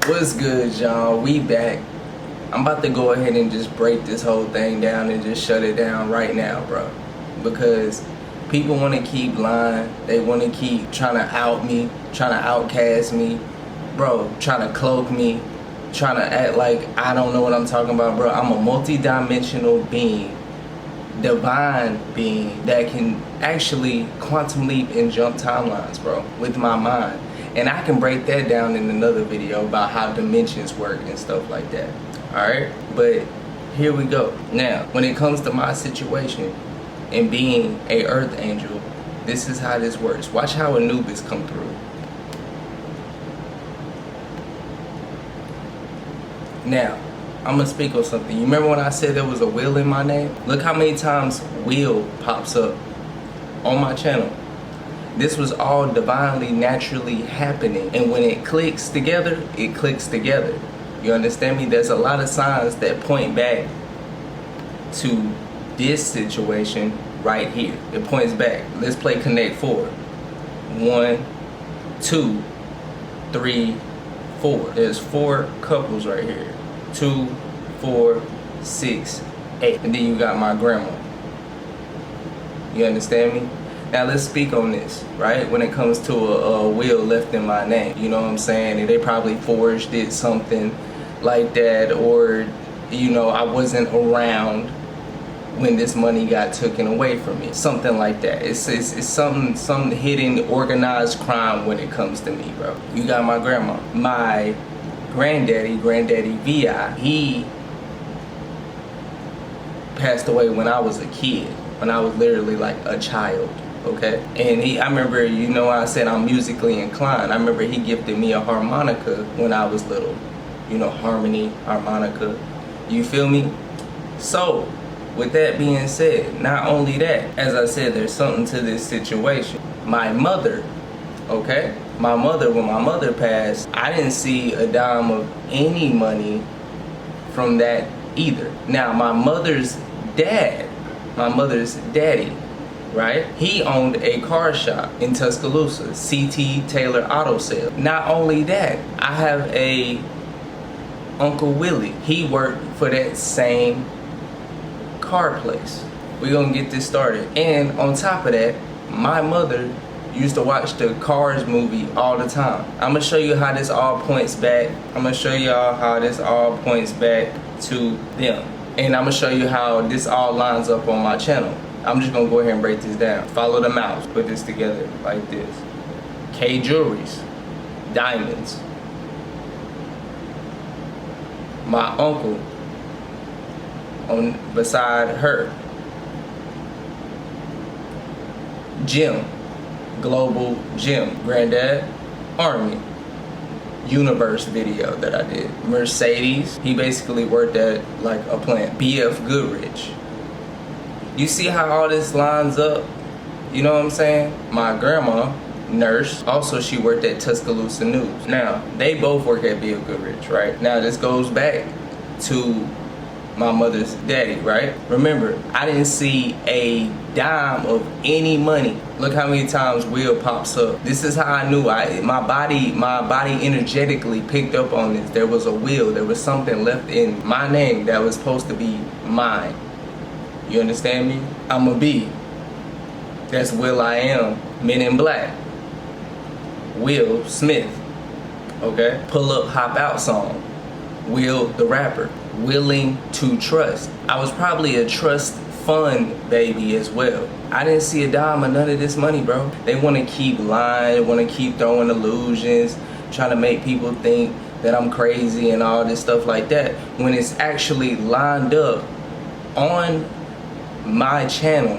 What's good, y'all? We back. I'm about to go ahead and just break this whole thing down and just shut it down right now, bro. Because people want to keep lying. They want to keep trying to out me, trying to outcast me, bro, trying to cloak me, trying to act like I don't know what I'm talking about, bro. I'm a multi-dimensional being, divine being that can actually quantum leap and jump timelines, bro, with my mind. And I can break that down in another video about how dimensions work and stuff like that. Alright? But here we go. Now, when it comes to my situation and being a earth angel, this is how this works. Watch how Anubis come through. Now, I'm gonna speak on something. You remember when I said there was a will in my name? Look how many times will pops up on my channel. This was all divinely, naturally happening. And when it clicks together, it clicks together. You understand me? There's a lot of signs that point back to this situation right here. It points back. Let's play Connect 4. 1, 2, 3, 4. There's 4 couples right here. 2, 4, 6, 8. And then you got my grandma. You understand me? Now let's speak on this, right? When it comes to a will left in my name, you know what I'm saying? And they probably forged it, something like that, or, you know, I wasn't around when this money got taken away from me, something like that. It's some hidden organized crime when it comes to me, bro. You got my grandma, my granddaddy VI. He passed away when I was a kid, when I was literally like a child. Okay, and I remember, you know, I said I'm musically inclined. I remember he gifted me a harmonica when I was little. You know, harmony, harmonica. You feel me? So, with that being said, not only that, as I said, there's something to this situation. My mother, okay? My mother, when my mother passed, I didn't see a dime of any money from that either. Now, my mother's dad, my mother's daddy, right? He owned a car shop in Tuscaloosa, CT Taylor Auto Sale. Not only that, I have a Uncle Willie. He worked for that same car place. We're gonna get this started. And on top of that, my mother used to watch the Cars movie all the time. I'm gonna show you how this all points back. I'm gonna show y'all how this all points back to them. And I'm gonna show you how this all lines up on my channel. I'm just gonna go ahead and break this down. Follow the mouse, put this together like this. K Jewelries, diamonds. My uncle on beside her. Jim, Global Jim. Granddad, Army. Universe video that I did. Mercedes, he basically worked at like a plant. BF Goodrich. You see how all this lines up? You know what I'm saying? My grandma, nurse, also she worked at Tuscaloosa News. Now, they both work at BF Goodrich, right? Now, this goes back to my mother's daddy, right? Remember, I didn't see a dime of any money. Look how many times will pops up. This is how I knew my body energetically picked up on this. There was a will, there was something left in my name that was supposed to be mine. You understand me? I'm a B. That's Will I Am. Men in Black. Will Smith. Okay? Pull Up, Hop Out song. Will the rapper. Willing to Trust. I was probably a trust fund baby as well. I didn't see a dime of none of this money, bro. They want to keep lying. They want to keep throwing illusions. Trying to make people think that I'm crazy and all this stuff like that. When it's actually lined up on my channel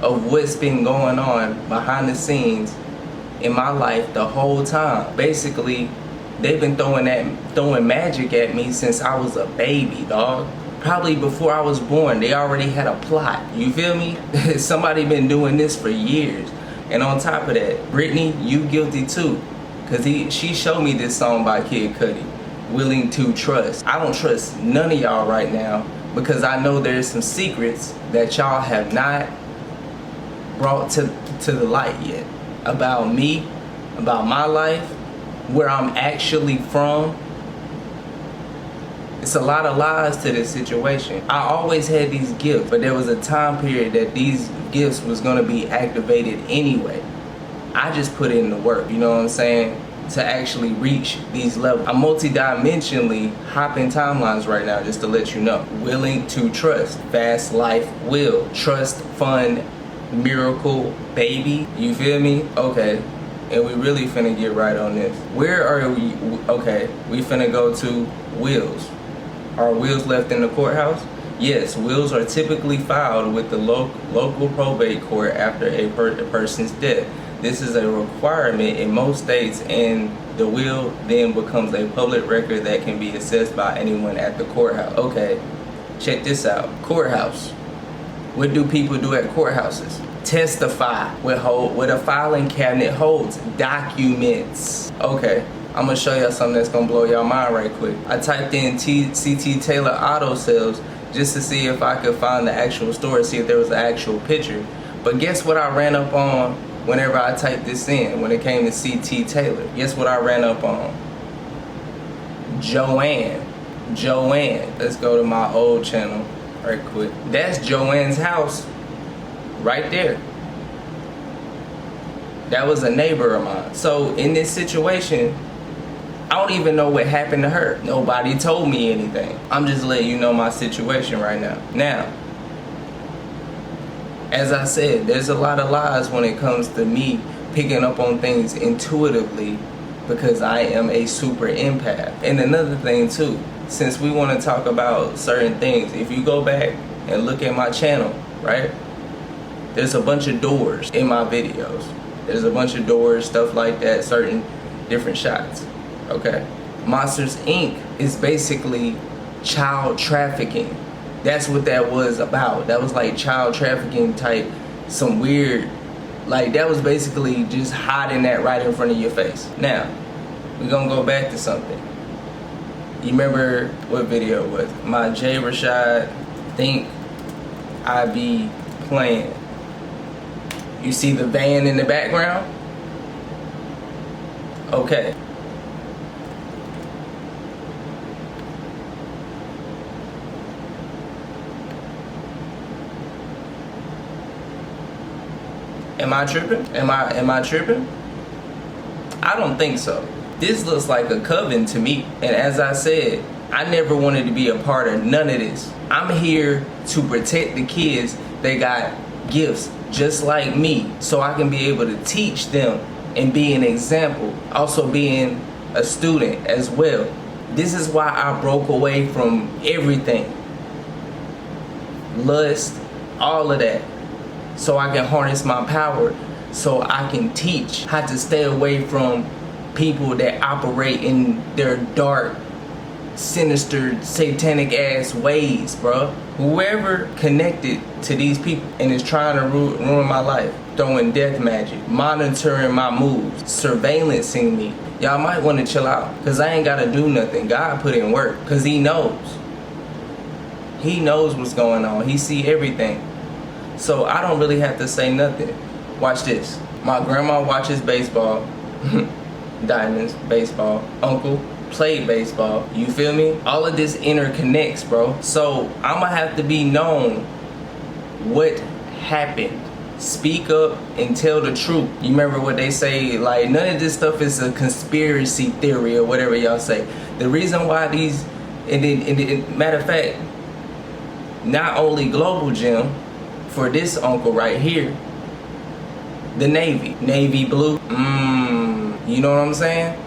of what's been going on behind the scenes in my life the whole time. Basically, they've been throwing magic at me since I was a baby, dog. Probably before I was born, they already had a plot. You feel me? Somebody been doing this for years. And on top of that, Brittany, you guilty too. Cause she showed me this song by Kid Cudi, Willing to Trust. I don't trust none of y'all right now, because I know there's some secrets that y'all have not brought to the light yet about me, about my life, where I'm actually from, It's a lot of lies to this situation. I always had these gifts, but there was a time period that these gifts was gonna be activated anyway. I just put in the work, you know what I'm saying, to actually reach these levels. I'm multi-dimensionally hopping timelines right now, just to let you know. Willing to trust. Fast life will. Trust fund miracle baby. You feel me? Okay. And we really finna get right on this. Where are we? Okay, we finna go to wills. Are wills left in the courthouse? Yes, wills are typically filed with the local probate court after a person's death. This is a requirement in most states, and the will then becomes a public record that can be accessed by anyone at the courthouse. Okay, check this out. Courthouse. What do people do at courthouses? Testify. What a filing cabinet holds. Documents. Okay, I'm gonna show y'all something that's gonna blow y'all mind right quick. I typed in CT Taylor auto sales just to see if I could find the actual store, see if there was an actual picture. But guess what I ran up on whenever I typed this in, when it came to CT Taylor? Guess what I ran up on? Joanne. Let's go to my old channel right quick. That's Joanne's house right there. That was a neighbor of mine. So in this situation, I don't even know what happened to her. Nobody told me anything. I'm just letting you know my situation right now. Now, as I said, there's a lot of lies when it comes to me picking up on things intuitively, because I am a super empath. And another thing too, since we want to talk about certain things, if you go back and look at my channel, right? There's a bunch of doors in my videos. There's a bunch of doors, stuff like that, certain different shots, okay? Monsters Inc. is basically child trafficking. That's what that was about. That was like child trafficking type, some weird, like that was basically just hiding that right in front of your face. Now, we're gonna go back to something. You remember what video it was? My J. Rashad Think I Be Playing. You see the van in the background? Okay. Am I tripping? Am I tripping? I don't think so. This looks like a coven to me. And as I said, I never wanted to be a part of none of this. I'm here to protect the kids. They got gifts just like me, so I can be able to teach them and be an example. Also being a student as well. This is why I broke away from everything. Lust, all of that. So I can harness my power, so I can teach how to stay away from people that operate in their dark, sinister, satanic ass ways, bro. Whoever connected to these people and is trying to ruin my life, throwing death magic, monitoring my moves, surveillancing me, y'all might want to chill out, because I ain't got to do nothing. God put in work, because he knows. He knows what's going on. He see everything. So I don't really have to say nothing. Watch this. My grandma watches baseball. Diamonds, baseball. Uncle played baseball. You feel me? All of this interconnects, bro. So I'ma have to be known what happened. Speak up and tell the truth. You remember what they say, like, none of this stuff is a conspiracy theory or whatever y'all say. The reason why these, matter of fact, not only Global Gym, for this uncle right here, the Navy blue, you know what I'm saying?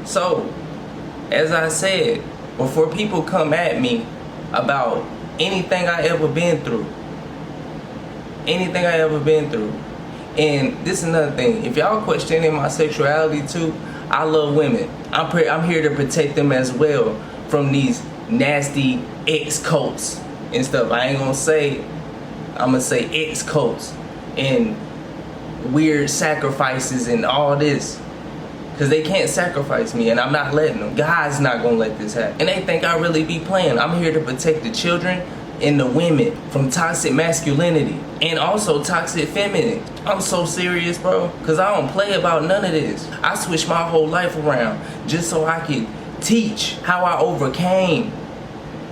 So, as I said, before people come at me about anything I ever been through, and this is another thing, if y'all questioning my sexuality too, I love women. I'm here to protect them as well from these nasty ex-cults and stuff. I ain't gonna say, I'm gonna say ex-cults and weird sacrifices and all this, because they can't sacrifice me, and I'm not letting them. God's not gonna let this happen. And they think I really be playing. I'm here to protect the children and the women from toxic masculinity and also toxic feminine. I'm so serious, bro, because I don't play about none of this. I switched my whole life around just so I could teach how I overcame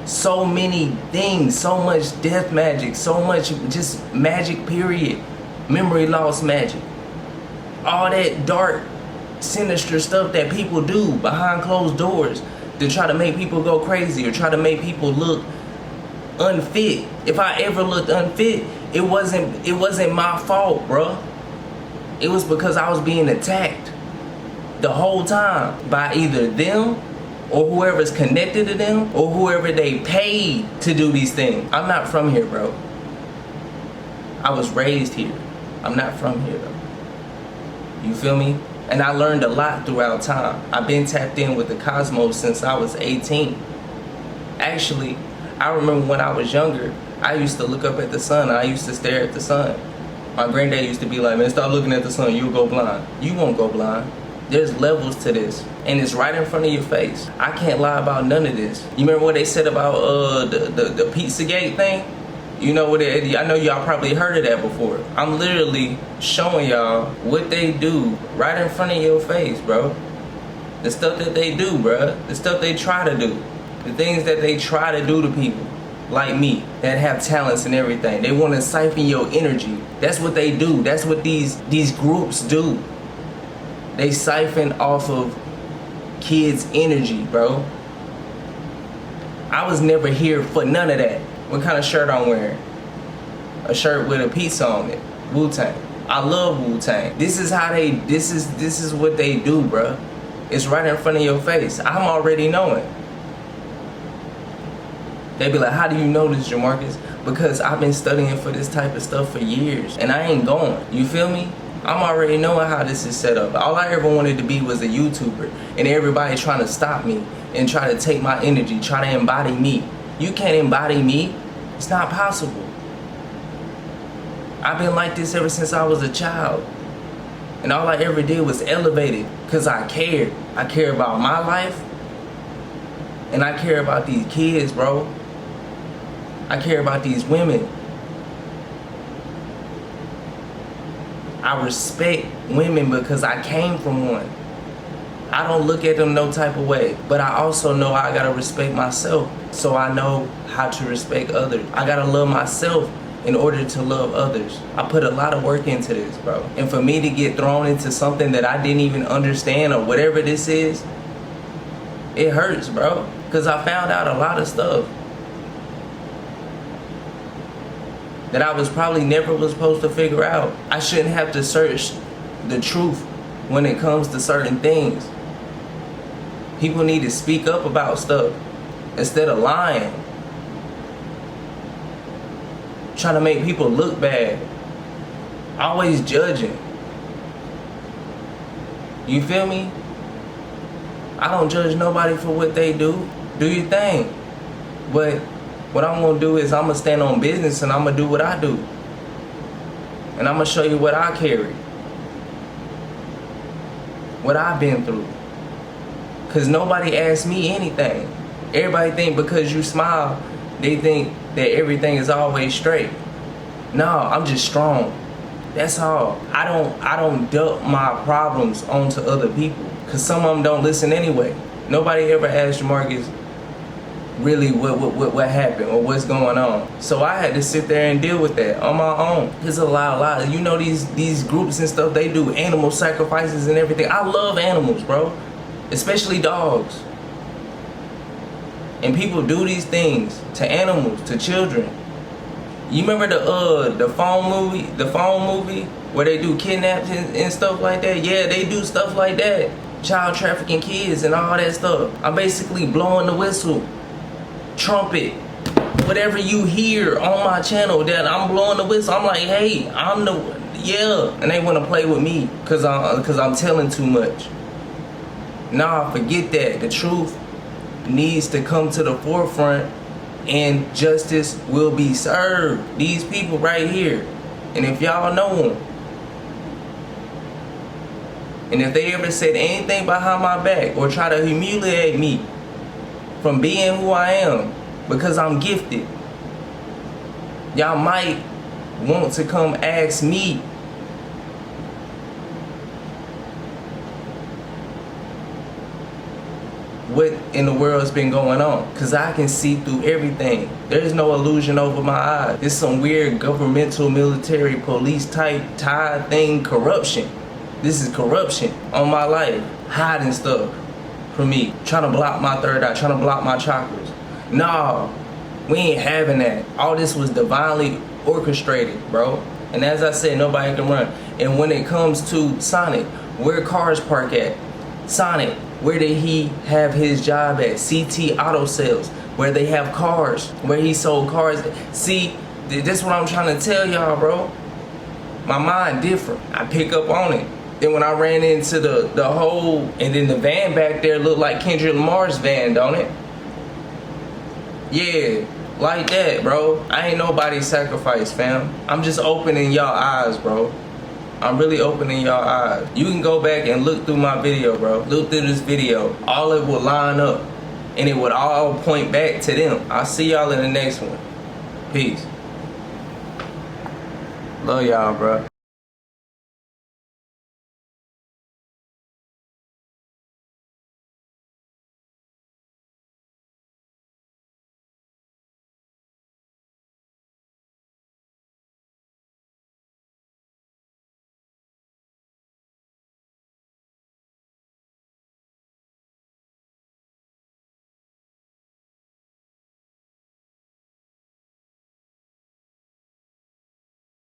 so many things, so much death magic, so much just magic, period. Memory loss magic. All that dark, sinister stuff that people do behind closed doors to try to make people go crazy or try to make people look unfit. If I ever looked unfit, it wasn't my fault, bro. It was because I was being attacked the whole time by either them or whoever's connected to them or whoever they paid to do these things. I'm not from here, bro. I was raised here. I'm not from here, though. You feel me? And I learned a lot throughout time. I've been tapped in with the cosmos since I was 18. Actually, I remember when I was younger, I used to look up at the sun. I used to stare at the sun. My granddad used to be like, man, stop looking at the sun, you'll go blind. You won't go blind. There's levels to this, and it's right in front of your face. I can't lie about none of this. You remember what they said about the Pizzagate thing? You know what I know y'all probably heard of that before. I'm literally showing y'all what they do right in front of your face, bro. The stuff that they do, bro. The stuff they try to do. The things that they try to do to people like me that have talents and everything. They want to siphon your energy. That's what they do. That's what these groups do. They siphon off of kids' energy, bro. I was never here for none of that. What kind of shirt I'm wearing? A shirt with a piece on it. Wu-Tang. I love Wu-Tang. This is how they, this is what they do, bro. It's right in front of your face. I'm already knowing. They be like, how do you know this, Jamarcus? Because I've been studying for this type of stuff for years, and I ain't going. You feel me? I'm already knowing how this is set up. All I ever wanted to be was a YouTuber, and everybody trying to stop me and try to take my energy, try to embody me. You can't embody me. It's not possible. I've been like this ever since I was a child. And all I ever did was elevate it because I cared. I care about my life, and I care about these kids, bro. I care about these women. I respect women because I came from one. I don't look at them no type of way, but I also know I gotta respect myself, so I know how to respect others. I gotta love myself in order to love others. I put a lot of work into this, bro. And for me to get thrown into something that I didn't even understand or whatever this is, it hurts, bro. Because I found out a lot of stuff that I was probably never was supposed to figure out. I shouldn't have to search the truth when it comes to certain things. People need to speak up about stuff instead of lying. Trying to make people look bad. Always judging. You feel me? I don't judge nobody for what they do. Do your thing. But what I'm gonna do is I'm gonna stand on business and I'm gonna do what I do. And I'm gonna show you what I carry. What I've been through. Cause nobody asked me anything. Everybody think because you smile, they think that everything is always straight. No, I'm just strong. That's all. I don't dump my problems onto other people. Cause some of them don't listen anyway. Nobody ever asked Jamarcus really what happened or what's going on. So I had to sit there and deal with that on my own. There's a lot. You know these groups and stuff, they do animal sacrifices and everything. I love animals, bro. Especially dogs. And people do these things to animals, to children. You remember the phone movie where they do kidnaps and stuff like that? Yeah, they do stuff like that. Child trafficking kids and all that stuff. I'm basically blowing the whistle, trumpet, whatever you hear on my channel that I'm blowing the whistle. I'm like, hey, and they want to play with me because I'm telling too much. Nah, forget that. The truth needs to come to the forefront and justice will be served. These people right here. And if y'all know them, and if they ever said anything behind my back or try to humiliate me from being who I am because I'm gifted, y'all might want to come ask me. what in the world's been going on, because I can see through everything. There's no illusion over my eyes. It's some weird governmental, military, police type tie thing corruption. This is corruption on my life, hiding stuff from me, trying to block my third eye, trying to block my chakras. No, we ain't having that. All this was divinely orchestrated, bro. And as I said, nobody can run. And when it comes to Sonic, where cars park at? Sonic, where did he have his job at? CT Auto Sales, where they have cars, where he sold cars. See, this is what I'm trying to tell y'all, bro. My mind different. I pick up on it. Then when I ran into the hole, and then the van back there looked like Kendrick Lamar's van, don't it? Yeah, like that, bro. I ain't nobody's sacrifice, fam. I'm just opening y'all eyes, bro. I'm really opening y'all eyes. You can go back and look through my video, bro. Look through this video. All it will line up, and it would all point back to them. I'll see y'all in the next one. Peace. Love y'all, bro.